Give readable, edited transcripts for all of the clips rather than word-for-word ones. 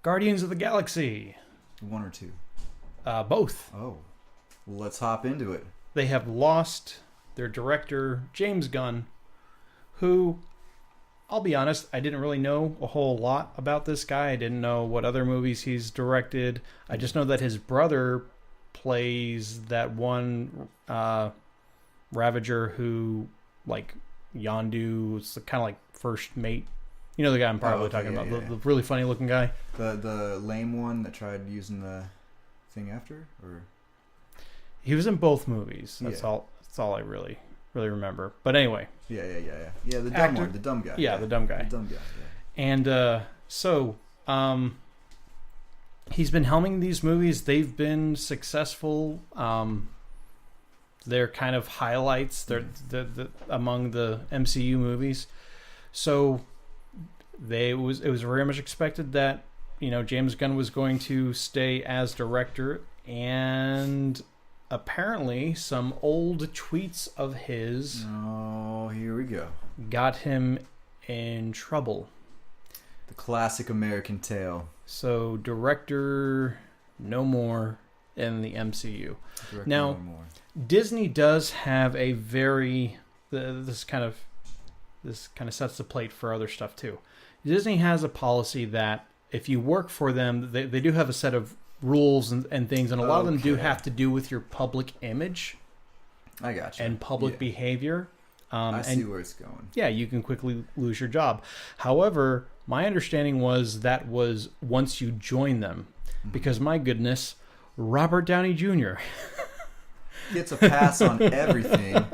Guardians of the Galaxy. One or two? Both. Oh. Well, let's hop into it. They have lost their director, James Gunn, who, I'll be honest, I didn't really know a whole lot about this guy. I didn't know what other movies he's directed. I just know that his brother plays that one Ravager who, like, Yondu, it's kind of like First Mate. You know the guy I'm probably talking about, the really funny looking guy. The lame one that tried using the thing after, or he was in both movies. That's all. That's all I really remember. But anyway. Yeah. The dumb one, the dumb guy. Yeah, the dumb guy. The dumb guy. Yeah. And so he's been helming these movies. They've been successful. They're kind of highlights. They're the among the MCU movies. So it was very much expected that James Gunn was going to stay as director, and apparently some old tweets of his here we go, got him in trouble. The classic American tale. So director no more in the MCU. Director now no more. Disney does have a very this kind of sets the plate for other stuff too. Disney has a policy that if you work for them, they do have a set of rules and things, and a lot of them do have to do with your public image. I got you. And public behavior. I see where it's going. Yeah, you can quickly lose your job. However, my understanding was that was once you join them, because my goodness, Robert Downey Jr. gets a pass on everything.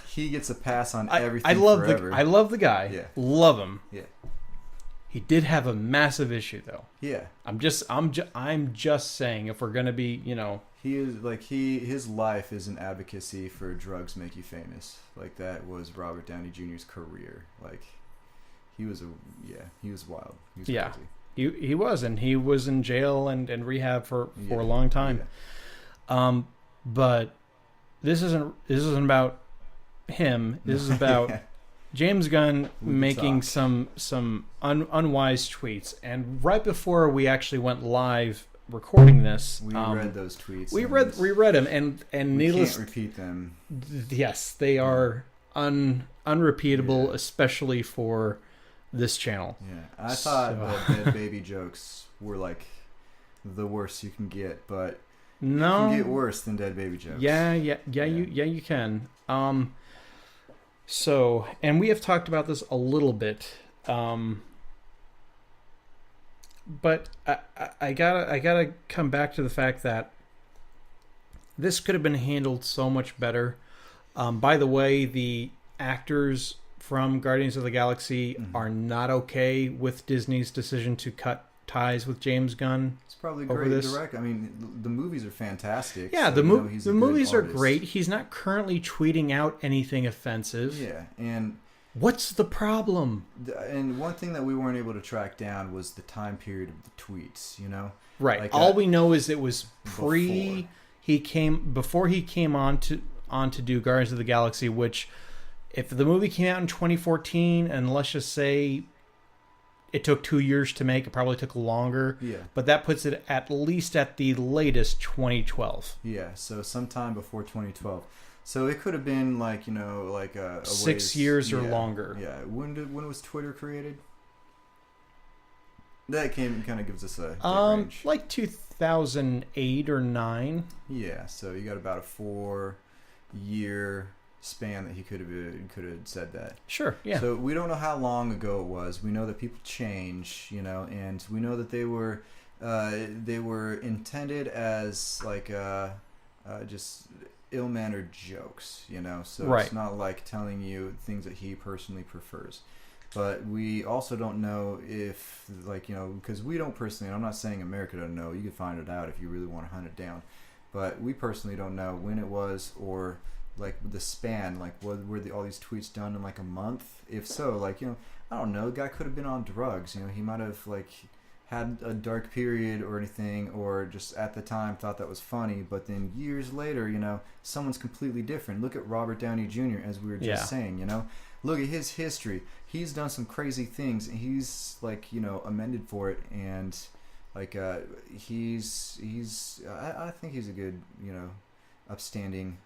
He gets a pass on everything. I love the guy. Yeah. Love him. Yeah. He did have a massive issue though. Yeah. I'm just saying, if we're gonna be, he is like his life is an advocacy for drugs make you famous. Like that was Robert Downey Jr.'s career. Like he was wild. He was crazy. He was, and he was in jail and rehab for a long time. Yeah. But this isn't about him. This is about James Gunn making some unwise tweets. And right before we actually went live recording this, we read those tweets. We read them, and needless, can't repeat them. Yes, they are unrepeatable, especially for this channel. Yeah, I thought that Dead Baby jokes were like the worst you can get, but no, you can get worse than Dead Baby jokes. Yeah. You can. So, and we have talked about this a little bit, but I gotta come back to the fact that this could have been handled so much better. By the way, the actors from Guardians of the Galaxy are not okay with Disney's decision to cut ties with James Gunn. It's probably great direct. I mean, the movies are fantastic. Yeah, the movies are great. He's not currently tweeting out anything offensive. Yeah, and what's the problem? And one thing that we weren't able to track down was the time period of the tweets. Right. Like all we know is it was before he came on to do Guardians of the Galaxy, which, if the movie came out in 2014, and let's just say it took 2 years to make, it probably took longer. Yeah. But that puts it at least at the latest 2012. Yeah, so sometime before 2012. So it could have been like, a 6 years or longer. Yeah. When was Twitter created? That kind of gives us a range. Like 2008 or 9. Yeah, so you got about a 4-year span that he could have said that. Sure, yeah. So we don't know how long ago it was. We know that people change, and we know that they were intended as like just ill-mannered jokes, So It's not like telling you things that he personally prefers. But we also don't know if, because we don't personally, and I'm not saying America doesn't know, you can find it out if you really want to hunt it down. But we personally don't know when it was, or like the span, like were all these tweets done in like a month? If so, I don't know, the guy could have been on drugs, he might have had a dark period or anything, or just at the time thought that was funny, but then years later, someone's completely different. Look at Robert Downey Jr., as we were just saying, Look at his history. He's done some crazy things, and he's amended for it, and Like I think he's a good, upstanding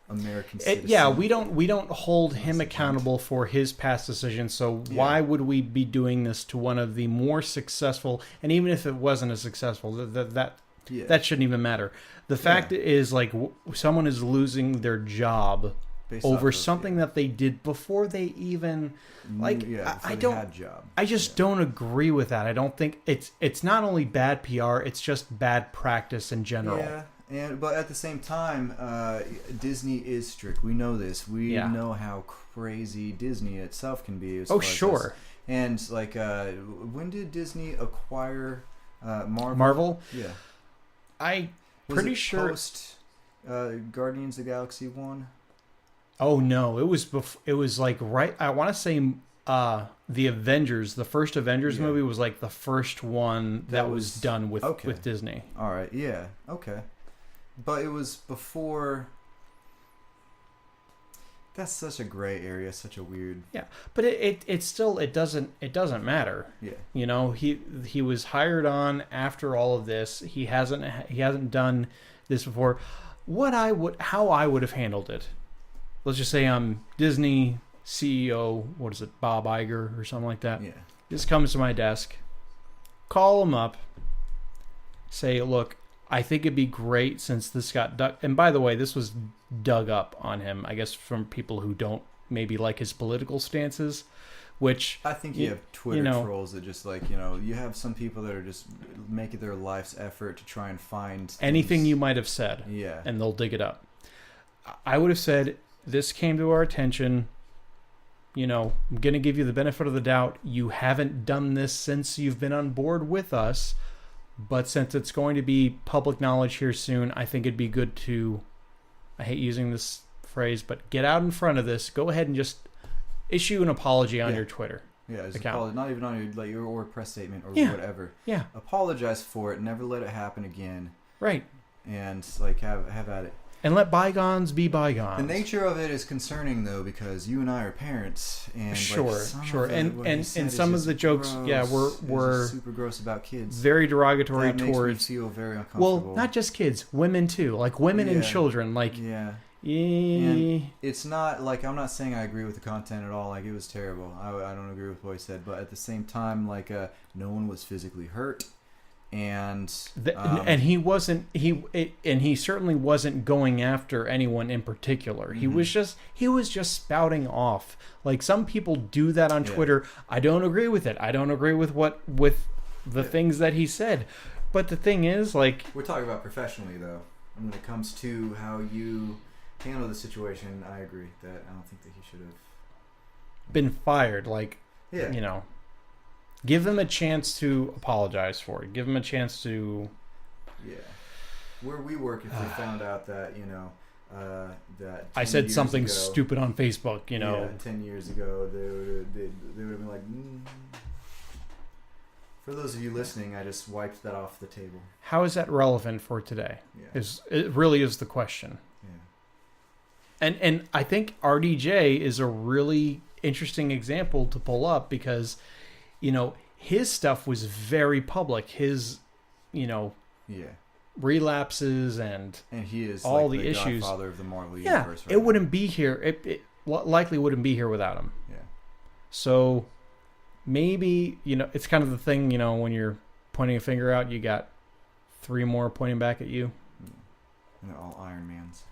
American citizen. Yeah, we don't hold him accountable for his past decisions. So why would we be doing this to one of the more successful? And even if it wasn't as successful, that shouldn't even matter. The fact is, like, someone is losing their job over something that they did before they even I just don't agree with that. I don't think it's not only bad PR, it's just bad practice in general. Yeah, but at the same time, Disney is strict. We know this. We know how crazy Disney itself can be. Sure. And like, when did Disney acquire Marvel? Marvel? Yeah. Pretty sure post Guardians of the Galaxy 1. Oh no, it was like right. I want to say the Avengers, the first Avengers movie was like the first one that was done with Disney. All right, yeah, okay, but it was before. That's such a gray area, such a weird. Yeah, but it still doesn't matter. Yeah, he was hired on after all of this. He hasn't done this before. How I would have handled it. Let's just say I'm Disney CEO, what is it, Bob Iger or something like that. Yeah. Just comes to my desk, call him up, say, look, I think it'd be great since this got dug. And by the way, this was dug up on him, I guess, from people who don't maybe like his political stances, which I think you have Twitter trolls that just like, you have some people that are just making their life's effort to try and find anything you might have said. Yeah. And they'll dig it up. I would have said, this came to our attention. I'm going to give you the benefit of the doubt. You haven't done this since you've been on board with us. But since it's going to be public knowledge here soon, I think it'd be good to, I hate using this phrase, but get out in front of this. Go ahead and just issue an apology on your Twitter account. Not even on your press statement or whatever. Yeah. Apologize for it. Never let it happen again. Right. And like have at it. And let bygones be bygones. The nature of it is concerning, though, because you and I are parents, and sure. And some of the jokes, were super gross about kids, very derogatory that towards. Makes me feel very uncomfortable. Well, not just kids, women too, like women and children, like And it's not like I'm not saying I agree with the content at all. Like it was terrible. I don't agree with what he said, but at the same time, like no one was physically hurt. And he wasn't he certainly wasn't going after anyone in particular. Mm-hmm. He was just spouting off. Like some people do that on Twitter. I don't agree with it. I don't agree with the things that he said. But the thing is, like, we're talking about professionally though. And when it comes to how you handle the situation, I agree that I don't think that he should have been fired. Like, give them a chance to apologize for it. Give them a chance to... Yeah. Where we work, if they found out that, that I said something stupid on Facebook, 10 years ago, they would have been like... For those of you listening, I just wiped that off the table. How is that relevant for today? Yeah. It really is the question. Yeah. And I think RDJ is a really interesting example to pull up because... his stuff was very public. His, relapses and he is all like the issues. Godfather of the Marvel universe. It wouldn't be here. It likely wouldn't be here without him. Yeah. So maybe it's kind of the thing. When you're pointing a finger out, you got 3 more pointing back at you. They're all Iron Mans.